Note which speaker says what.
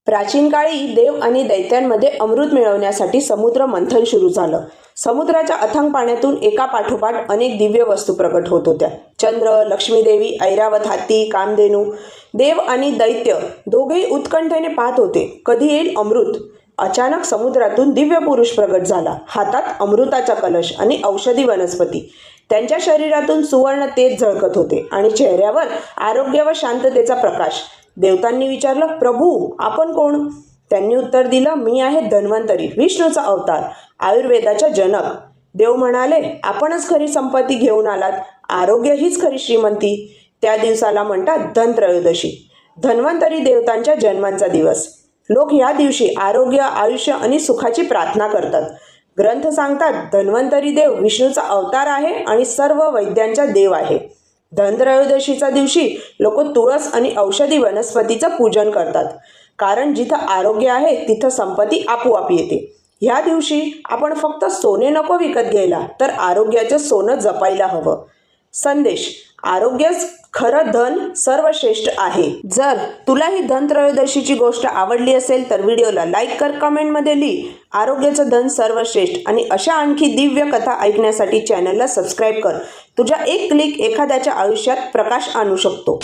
Speaker 1: प्राचीन काळी देव आणि दैत्यांमध्ये अमृत मिळवण्यासाठी समुद्र मंथन सुरू झालं. समुद्राच्या अथांग पाण्यातून एका पाठोपाठ अनेक दिव्य वस्तू प्रकट होत होत्या. चंद्र, लक्ष्मीदेवी, ऐरावत हत्ती, कामधेनू. देव आणि दैत्य दोघेही उत्कंठेने पाहत होते, कधी येईल अमृत. अचानक समुद्रातून दिव्य पुरुष प्रगट झाला. हातात अमृताचा कलश आणि औषधी वनस्पती. त्यांच्या शरीरातून सुवर्ण तेज झळकत होते आणि चेहऱ्यावर आरोग्य व शांततेचा प्रकाश. देवतांनी विचारलं, प्रभू आपण कोण? त्यांनी उत्तर दिलं, मी आहे धन्वंतरी, विष्णूचा अवतार, आयुर्वेदाचा जनक. देव म्हणाले, आपणच खरी संपत्ती घेऊन आलात. आरोग्य हीच खरी श्रीमंती. त्या दिवसाला म्हणतात धनत्रयोदशी, धन्वंतरी देवतांच्या जन्मांचा दिवस. लोक या दिवशी आरोग्य, आयुष्य आणि सुखाची प्रार्थना करतात. ग्रंथ सांगतात, धन्वंतरी देव विष्णूचा अवतार आहे आणि सर्व वैद्यांचा देव आहे. धनत्रयोदशीच्या दिवशी लोक तुळस आणि औषधी वनस्पतीचं पूजन करतात, कारण जिथं आरोग्य आहे तिथं संपत्ती आपोआप येते. ह्या दिवशी आपण फक्त सोने नको विकत घ्यायला, तर आरोग्याचं सोनं जपायला हवं. संदेश: आरोग्यच खरं धन सर्वश्रेष्ठ आहे. जर तुला ही धनत्रयोदशीची गोष्ट आवडली असेल तर व्हिडिओला लाईक कर, कमेंटमध्ये लिही आरोग्याचं धन सर्वश्रेष्ठ. आणि अशा आणखी दिव्य कथा ऐकण्यासाठी चॅनलला सबस्क्राईब कर. तुझ्या एक क्लिक एखाद्याच्या आयुष्यात प्रकाश आणू शकतो.